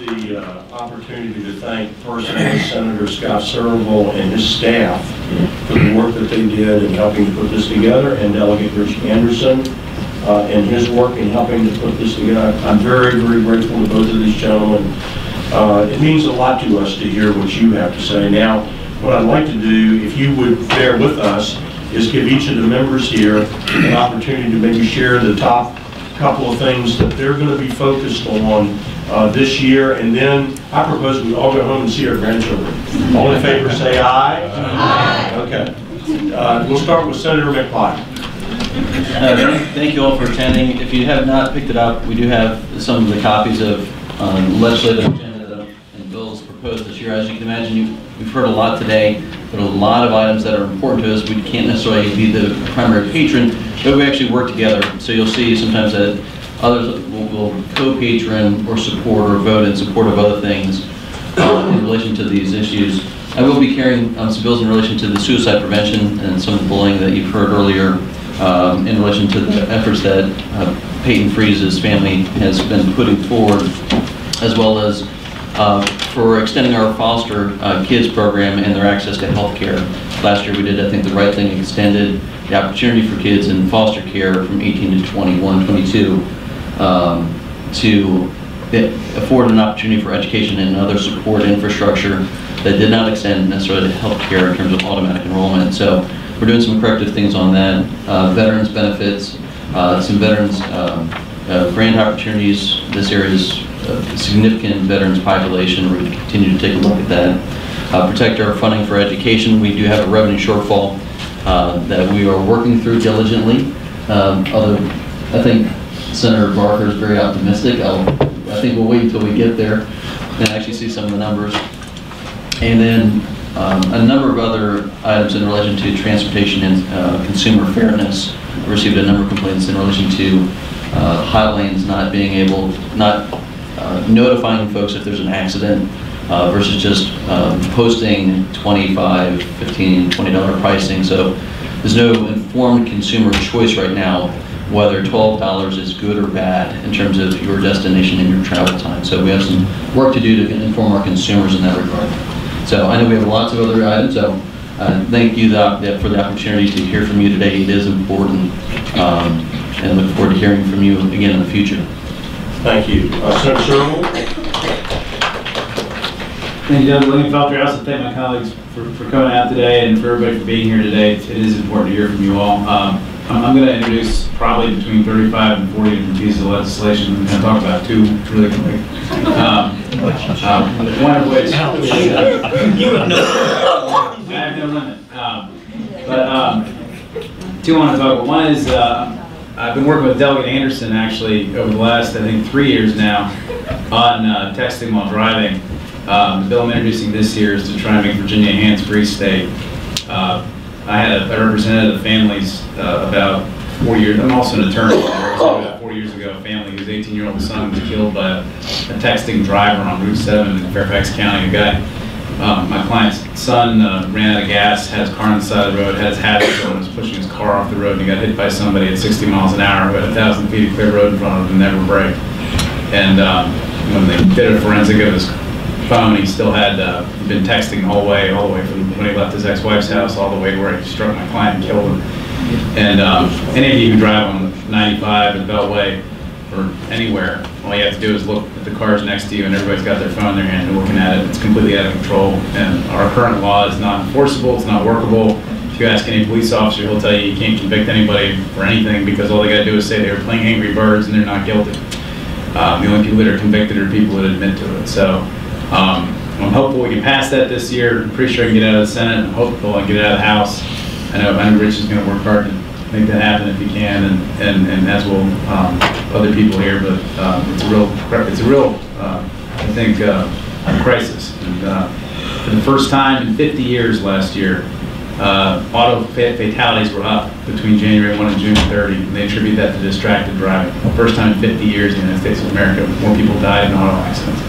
The opportunity to thank personally Senator Scott Surovell and his staff for the work that they did in helping to put this together, and Delegate Rich Anderson and his work in helping to put this together. I'm very, very grateful to both of these gentlemen. It means a lot to us to hear what you have to say. Now, what I'd like to do, if you would bear with us, is give each of the members here an opportunity to maybe share the top couple of things that they're going to be focused on this year, and then I propose we all go home and see our grandchildren. All in favor say aye. Aye. Okay. We'll start with Senator McPike. Thank you all for attending. If you have not picked it up, we do have some of the copies of legislative agenda and bills proposed this year. As you can imagine, we've heard a lot today. There are a lot of items that are important to us. We can't necessarily be the primary patron, but we actually work together. So you'll see sometimes that others will co-patron or support or vote in support of other things in relation to these issues. I will be carrying some bills in relation to the suicide prevention and some of the bullying that you've heard earlier in relation to the efforts that Peyton Freese's family has been putting forward, as well as for extending our foster kids program and their access to health care. Last year we did, I think, the right thing, extended the opportunity for kids in foster care from 18 to 21, 22 to afford an opportunity for education and other support infrastructure that did not extend necessarily to health care in terms of automatic enrollment. So we're doing some corrective things on that. Veterans benefits, some veterans grant opportunities. This area is a significant veterans population. We're going to continue to take a look at that. Protect our funding for education. We do have a revenue shortfall that we are working through diligently. Although I think Senator Barker is very optimistic. I think we'll wait until we get there and actually see some of the numbers. And then a number of other items in relation to transportation and consumer fairness. We received a number of complaints in relation to high lanes not being able, notifying folks if there's an accident versus just posting $25, $15, $20 pricing. So there's no informed consumer choice right now whether $12 is good or bad in terms of your destination and your travel time. So we have some work to do to inform our consumers in that regard. So I know we have lots of other items, so thank you for the opportunity to hear from you today. It is important, and look forward to hearing from you again in the future. Thank you. Senator Surovell. Thank you, Doug Lingamfelter. I also thank my colleagues for coming out today and for everybody for being here today. It is important to hear from you all. I'm going to introduce probably between 35 and 40 different pieces of legislation. I'm going to talk about two really quick. One of which you have no limit. Two I want to talk about. One is I've been working with Delegate Anderson actually over the last, I think, 3 years now on texting while driving. The bill I'm introducing this year is to try and make Virginia a hands-free state. I represented the families about 4 years. I'm also an attorney. About 4 years ago, a family whose 18-year-old son was killed by a texting driver on Route 7 in Fairfax County. A guy, my client's son, ran out of gas, had his car on the side of the road, had his hazards on, was pushing his car off the road, and he got hit by somebody at 60 miles an hour who had 1,000 feet of clear road in front of him and never braked. And when they did a forensic of his phone, he still had been texting the whole way from when he left his ex-wife's house all the way to where he struck my client and killed him. And any of you who drive on 95 and Beltway or anywhere, all you have to do is look at the cars next to you, and everybody's got their phone in their hand and looking at it. It's completely out of control, and our current law is not enforceable. It's not workable. If you ask any police officer, he'll tell you you can't convict anybody for anything because all they got to do is say they were playing Angry Birds and they're not guilty. The only people that are convicted are people that admit to it. So I'm hopeful we can pass that this year. I'm pretty sure I can get out of the Senate. I'm hopeful I can get it out of the House. I know Rich is going to work hard to make that happen if he can, and as will other people here. But it's a real, I think, crisis. And for the first time in 50 years last year, auto fatalities were up between January 1 and June 30, and they attribute that to distracted driving. First time in 50 years in the United States of America, more people died in auto accidents.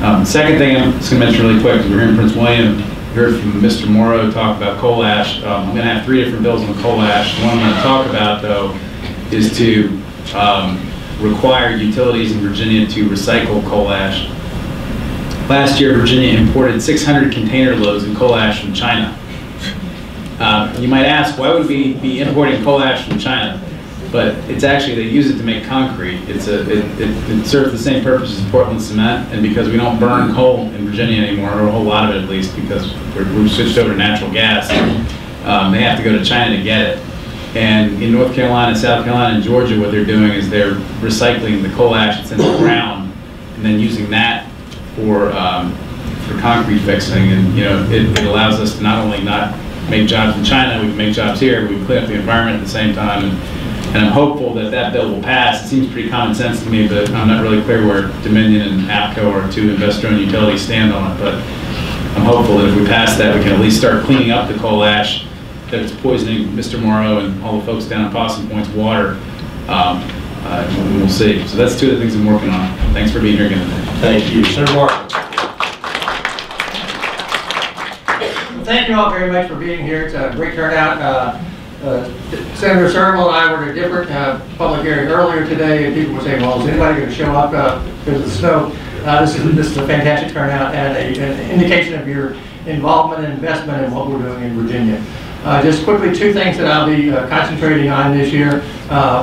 The second thing I'm just going to mention really quick is we're here in Prince William. We heard from Mr. Morrow talk about coal ash. I'm going to have 3 different bills on coal ash. The one I'm going to talk about, though, is to require utilities in Virginia to recycle coal ash last year Virginia imported 600 container loads of coal ash from China. You might ask, why would we be importing coal ash from China? But it's actually, they use it to make concrete. It serves the same purpose as Portland cement, and because we don't burn coal in Virginia anymore, or a whole lot of it at least, because we've switched over to natural gas, they have to go to China to get it. And in North Carolina, South Carolina, and Georgia, what they're doing is they're recycling the coal ash that's in the ground, and then using that for concrete fixing. And it allows us to not only not make jobs in China, we can make jobs here, we can clean up the environment at the same time. And I'm hopeful that that bill will pass. It seems pretty common sense to me, but I'm not really clear where Dominion and APCO, or two investor-owned utilities, stand on it. But I'm hopeful that if we pass that, we can at least start cleaning up the coal ash that it's poisoning Mr. Morrow and all the folks down in Possum Point's water. We'll see. So that's two of the things I'm working on. Thanks for being here again today. Thank you. Senator Martin. Thank you all very much for being here. It's a great turnout. Senator Surovell and I were at a different public hearing earlier today, and people were saying, well, is anybody going to show up because of the snow? This is a fantastic turnout and an indication of your involvement and investment in what we're doing in Virginia. Just quickly, two things that I'll be concentrating on this year.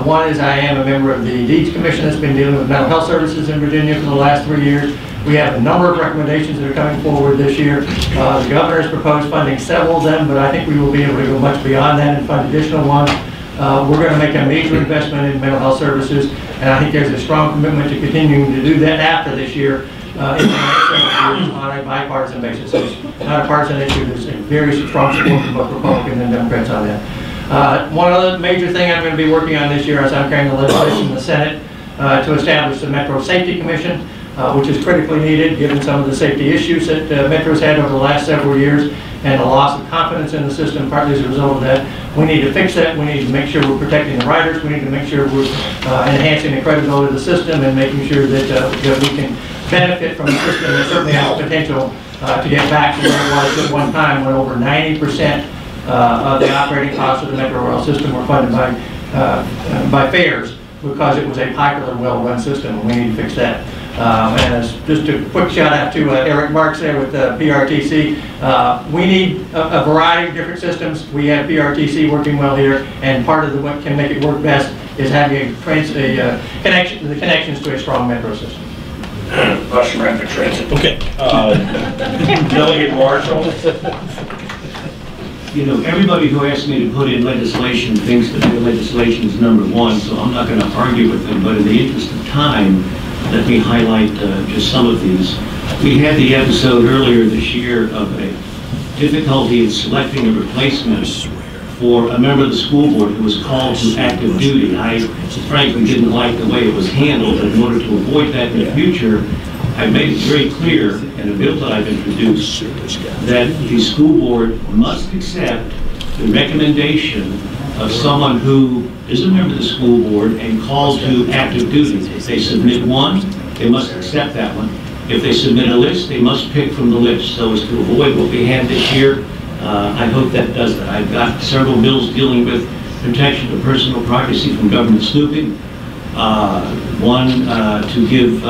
One is I am a member of the Deeds Commission that's been dealing with mental health services in Virginia for the last 3 years. We have a number of recommendations that are coming forward this year. The governor has proposed funding several of them, but I think we will be able to go much beyond that and fund additional ones. We're going to make a major investment in mental health services, and I think there's a strong commitment to continuing to do that after this year in the next several years on a bipartisan basis. So it's not a partisan issue. There's a very strong support from both Republicans and Democrats on that. One other major thing I'm going to be working on this year as I'm carrying the legislation in the Senate to establish the Metro Safety Commission, which is critically needed given some of the safety issues that Metro's had over the last several years and the loss of confidence in the system partly as a result of that. We need to fix that. We need to make sure we're protecting the riders. We need to make sure we're enhancing the credibility of the system and making sure that we can benefit from the system that certainly has the potential to get back to where it was at one time when over 90% of the operating costs of the Metro rail system were funded by fares because it was a popular, well-run system, and we need to fix that. And as just a quick shout out to Eric Marks there with PRTC. We need a variety of different systems. We have PRTC working well here, and part of what can make it work best is having the connections to a strong metro system. Bus rapid transit. Okay. Delegate Marshall. Everybody who asks me to put in legislation thinks that their legislation is number one, so I'm not going to argue with them, but in the interest of time, let me highlight just some of these. We had the episode earlier this year of a difficulty in selecting a replacement for a member of the school board who was called to active duty. I frankly didn't like the way it was handled, but in order to avoid that in the future, I made it very clear in a bill that I've introduced that the school board must accept the recommendation of someone who is a member of the school board and called to active duty. If they submit one, they must accept that one. If they submit a list, they must pick from the list. So as to avoid what we had this year, I hope that does that. I've got several bills dealing with protection of personal privacy from government snooping. One to give,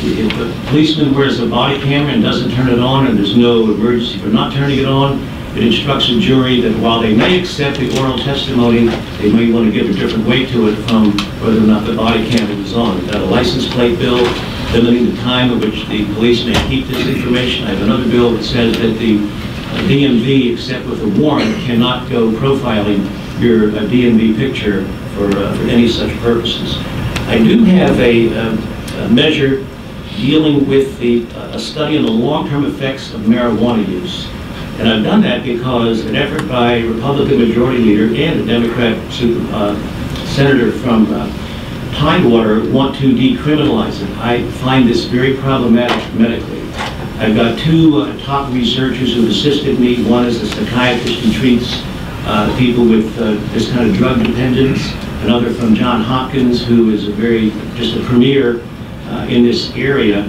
if a policeman wears a body camera and doesn't turn it on and there's no emergency for not turning it on, it instructs a jury that while they may accept the oral testimony, they may want to give a different weight to it from whether or not the body camera is on. We've got a license plate bill limiting the time at which the police may keep this information. I have another bill that says that the DMV, except with a warrant, cannot go profiling your DMV picture for any such purposes. I do have a measure dealing with a study on the long-term effects of marijuana use. And I've done that because an effort by Republican Majority Leader and a Democrat Senator from Tidewater want to decriminalize it. I find this very problematic medically. I've got two top researchers who assisted me. One is a psychiatrist who treats people with this kind of drug dependence. Another from Johns Hopkins, who is just a premier in this area.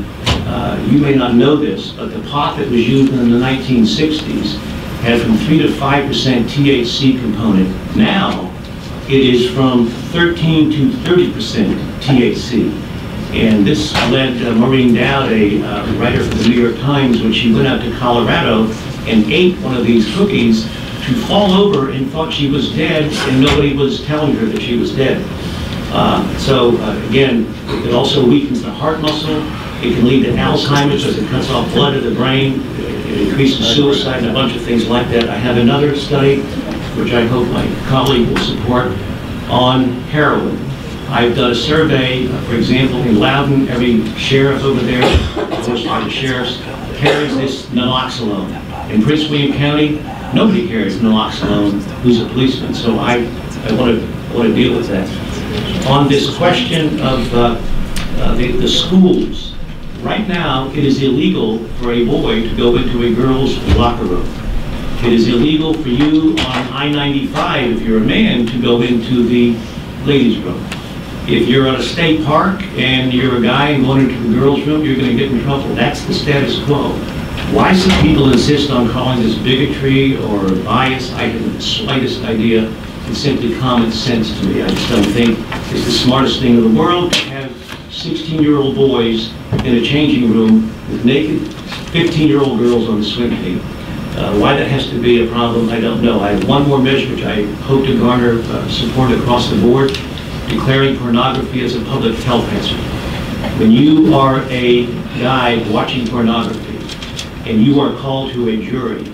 You may not know this, but the pot that was used in the 1960s had from 3 to 5% THC component. Now, it is from 13 to 30% THC. And this led Maureen Dowd, a writer for the New York Times, when she went out to Colorado and ate one of these cookies, to fall over and thought she was dead, and nobody was telling her that she was dead. Again, it also weakens the heart muscle. It can lead to Alzheimer's because it cuts off blood to the brain. It increases suicide and a bunch of things like that. I have another study, which I hope my colleague will support, on heroin. I've done a survey, for example, in Loudoun, every sheriff over there, most of the sheriffs, carries this naloxone. In Prince William County, nobody carries naloxone who's a policeman, so I want to deal with that. On this question of the schools, right now it is illegal for a boy to go into a girl's locker room. It is illegal for you on I-95, if you're a man, to go into the ladies' room. If you're at a state park and you're a guy and going into the girls' room, you're going to get in trouble. That's the status quo. Why some people insist on calling this bigotry or bias, I have the slightest idea. It's simply common sense to me. I just don't think it's the smartest thing in the world to have 16-year-old boys in a changing room with naked 15-year-old girls on the swim team. Why that has to be a problem, I don't know. I have one more measure which I hope to garner support across the board, declaring pornography as a public health hazard. When you are a guy watching pornography and you are called to a jury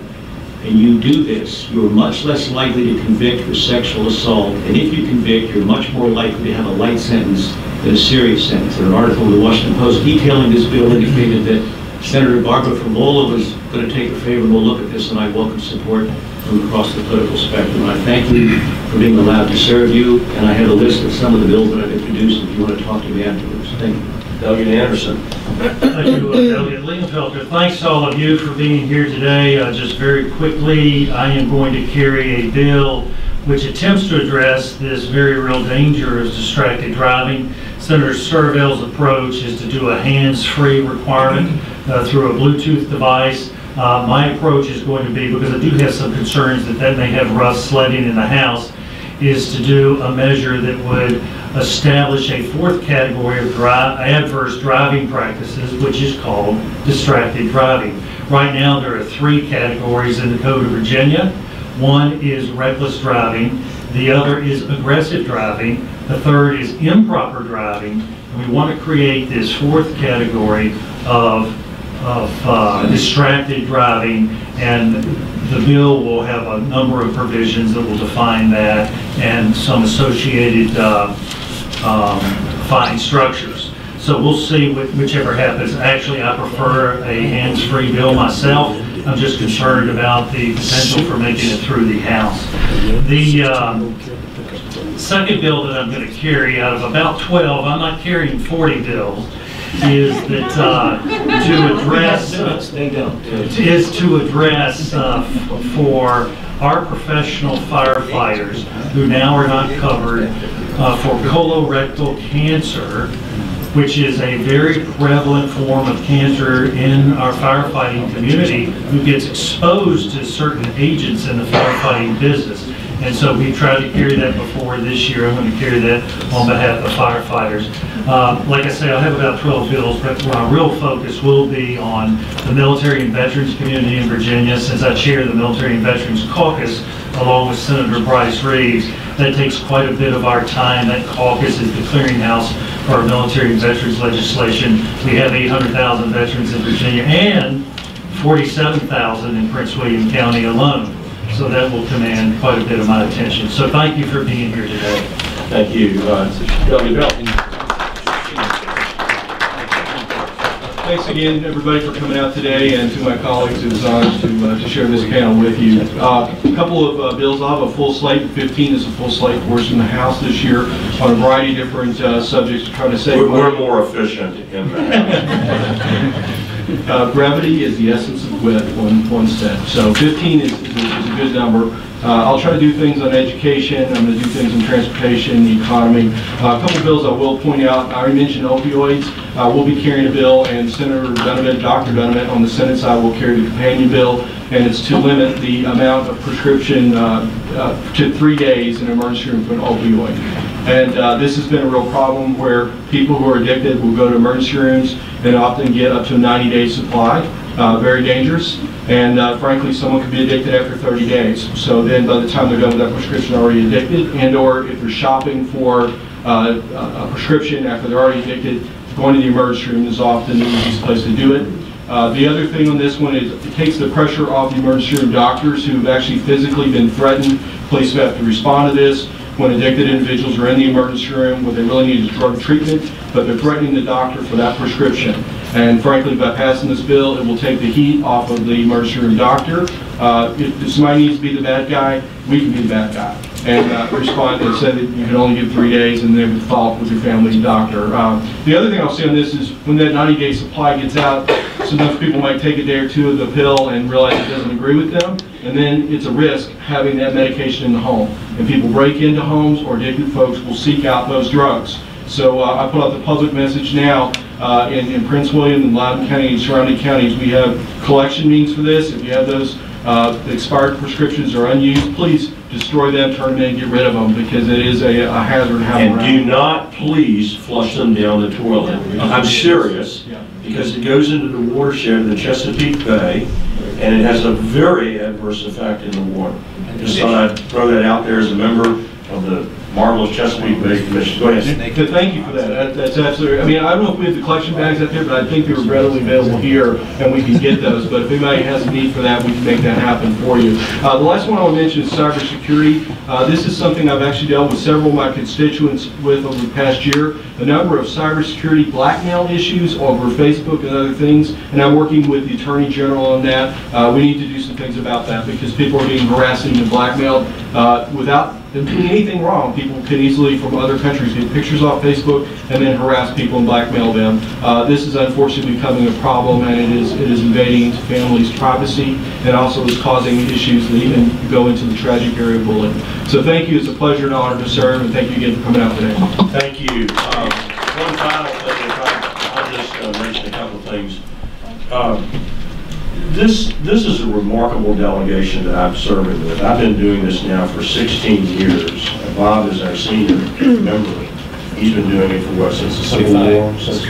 and you do this, you're much less likely to convict for sexual assault, and if you convict, you're much more likely to have a light sentence than a serious sentence. An article in the Washington Post detailing this bill indicated that Senator Barbara Favola was going to take a favorable look at this, and I welcome support from across the political spectrum. I thank you for being allowed to serve you, and I have a list of some of the bills that I've introduced if you want to talk to me afterwards. Thank you. Delegate Anderson. Thank you, Delegate Lingamfelter. Thanks to all of you for being here today. Just very quickly, I am going to carry a bill which attempts to address this very real danger of distracted driving. Senator Surovell's approach is to do a hands-free requirement through a Bluetooth device. My approach is going to be, because I do have some concerns that may have rough sledding in the House, is to do a measure that would establish a fourth category of adverse driving practices, which is called distracted driving. Right now there are three categories in the Code of Virginia. One is reckless driving, the other is aggressive driving, the third is improper driving, and we want to create this fourth category of distracted driving, and the bill will have a number of provisions that will define that and some associated fine structures. So we'll see whichever happens. Actually, I prefer a hands-free bill myself. I'm just concerned about the potential for making it through the House. The second bill that I'm going to carry, out of about 12, I'm not carrying 40 bills, is that to address for our professional firefighters who now are not covered for colorectal cancer, which is a very prevalent form of cancer in our firefighting community, who gets exposed to certain agents in the firefighting business. And so we tried to carry that before this year. I'm going to carry that on behalf of firefighters. Like I say, I have about 12 bills, but my real focus will be on the military and veterans community in Virginia. Since I chair the Military and Veterans Caucus, along with Senator Bryce Reeves, that takes quite a bit of our time. That caucus is the clearinghouse for our military and veterans legislation. We have 800,000 veterans in Virginia and 47,000 in Prince William County alone. So that will command quite a bit of my attention. So thank you for being here today. Thank you. Delegate Bell. Thanks again, everybody, for coming out today, and to my colleagues. It was an honor to share this panel with you. A couple of bills. I'll have a full slate. 15 is a full slate for us in the House this year on a variety of different subjects to try to save money. We're more efficient in that. Brevity is the essence of wit, one step. So 15 is a good number. I'll try to do things on education. I'm going to do things in transportation, the economy. A couple bills I will point out. I already mentioned opioids. We'll be carrying a bill, and Senator Dunavant, Dr. Dunavant, on the Senate side will carry the companion bill, and it's to limit the amount of prescription to 3 days in an emergency room for an opioid. And this has been a real problem where people who are addicted will go to emergency rooms and often get up to a 90-day supply. Very dangerous. And frankly, someone could be addicted after 30 days. So then by the time they're done with that prescription, they're already addicted. And or if they're shopping for a prescription after they're already addicted, going to the emergency room is often the easiest place to do it. The other thing on this one is it takes the pressure off the emergency room doctors who have actually physically been threatened. Police have to respond to this when addicted individuals are in the emergency room. What they really need is drug treatment, but they're threatening the doctor for that prescription. And frankly, by passing this bill, it will take the heat off of the emergency room doctor. If somebody needs to be the bad guy, we can be the bad guy. And respond and say that you can only give 3 days and then follow up with your family doctor. The other thing I'll say on this is when that 90-day supply gets out, sometimes people might take a day or two of the pill and realize it doesn't agree with them, and then it's a risk having that medication in the home. And people break into homes, or addicted folks will seek out those drugs. So I put out the public message now in Prince William and Loudoun County and surrounding counties. We have collection meetings for this. If you have those expired prescriptions or unused, please destroy them, turn them in, get rid of them, because it is a hazard to have And around. do not please flush them down the toilet. I'm serious, because it goes into the watershed of the Chesapeake Bay, and it has a very adverse effect in the water. Just thought I'd throw that out there as a member of the marvelous Chesapeake Bay Commission. Go ahead. Thank you for that. That's absolutely, I mean, I don't know if we have the collection bags out there, but I think they were readily available here, and we can get those. But if anybody has a need for that, we can make that happen for you. The last one I'll mention is cybersecurity. This is something I've actually dealt with several of my constituents with over the past year. The number of cybersecurity blackmail issues over Facebook and other things, and I'm working with the Attorney General on that. We need to do some things about that because people are being harassed and blackmailed without them doing anything wrong. People can easily, from other countries, get pictures off Facebook and then harass people and blackmail them. This is unfortunately becoming a problem, and it is invading into families' privacy, and also is causing issues that even go into the tragic area of bullying. So thank you. It's a pleasure and honor to serve, and thank you again for coming out today. Thank you. One final thing, I'll just mention a couple of things. This is a remarkable delegation that I'm serving with. I've been doing this now for 16 years. Bob is our senior member. He's been doing it for what, since the Civil War? Since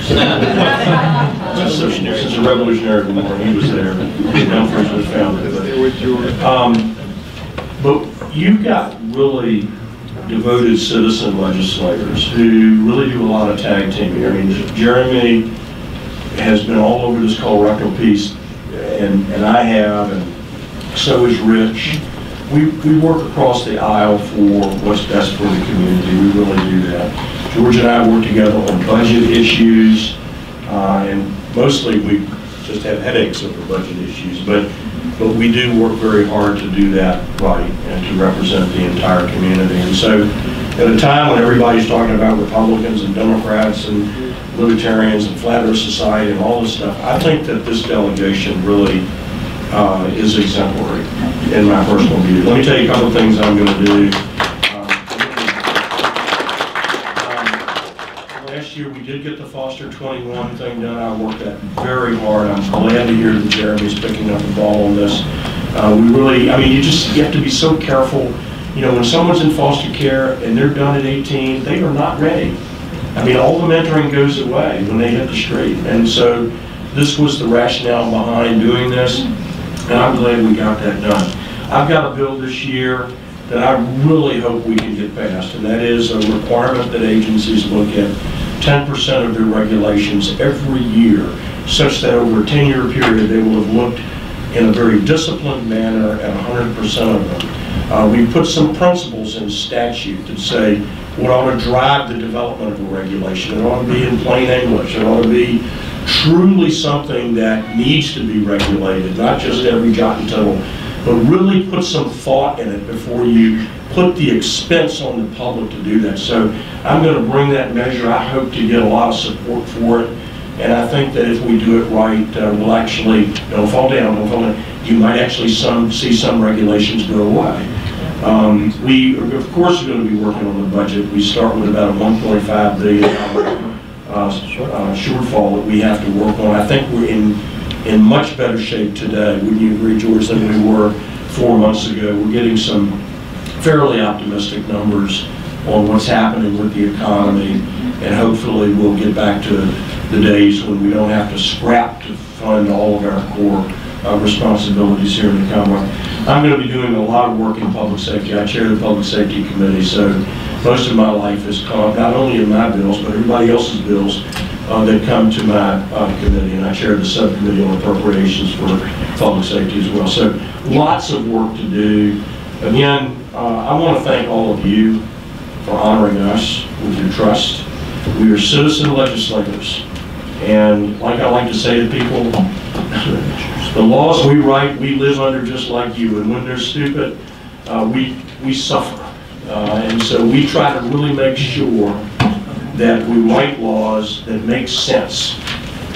the Revolutionary War, he was there. Dumfries was founded. But you've got really devoted citizen legislators who really do a lot of tag teaming. I mean, Jeremy has been all over this colorectal piece, and I have, and so is Rich. We work across the aisle for what's best for the community. We really do that. George and I work together on budget issues, and mostly we just have headaches over budget issues, but we do work very hard to do that right and to represent the entire community. And so at a time when everybody's talking about Republicans and Democrats and Libertarians and Flat Earth Society and all this stuff, I think that this delegation really is exemplary in my personal view. Let me tell you a couple of things I'm going to do. Last year we did get the Foster 21 thing done. I worked that very hard. I'm glad to hear that Jeremy's picking up the ball on this. We really, I mean, you have to be so careful. You know, when someone's in foster care and they're done at 18, they are not ready. I mean, all the mentoring goes away when they hit the street. And so this was the rationale behind doing this, and I'm glad we got that done. I've got a bill this year that I really hope we can get passed, and that is a requirement that agencies look at 10% of their regulations every year, such that over a 10-year period they will have looked in a very disciplined manner at 100% of them. We put some principles in statute that say what ought to drive the development of a regulation. It ought to be in plain English. It ought to be truly something that needs to be regulated, not just every jot and tittle, but really put some thought in it before you put the expense on the public to do that. So I'm going to bring that measure. I hope to get a lot of support for it. And I think that if we do it right, we'll actually, don't fall down, you might actually see some regulations go away. We, of course, are going to be working on the budget. We start with about a $1.5 billion shortfall that we have to work on. I think we're in much better shape today, wouldn't you agree, George, than we were 4 months ago. We're getting some fairly optimistic numbers on what's happening with the economy, and hopefully we'll get back to the days when we don't have to scrap to fund all of our core responsibilities here in the Commonwealth. I'm going to be doing a lot of work in public safety. I chair the Public Safety Committee, so most of my life is caught not only in my bills, but everybody else's bills that come to my committee, and I chair the subcommittee on appropriations for public safety as well. So lots of work to do. Again, I want to thank all of you for honoring us with your trust. We are citizen legislators, and like I like to say to people, the laws we write, we live under just like you, and when they're stupid, we suffer. And so we try to really make sure that we write laws that make sense,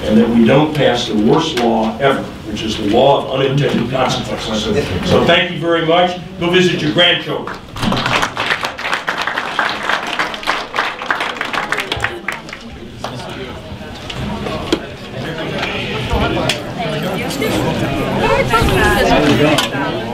and that we don't pass the worst law ever, which is the law of unintended consequences. So thank you very much. Go visit your grandchildren. Thank you.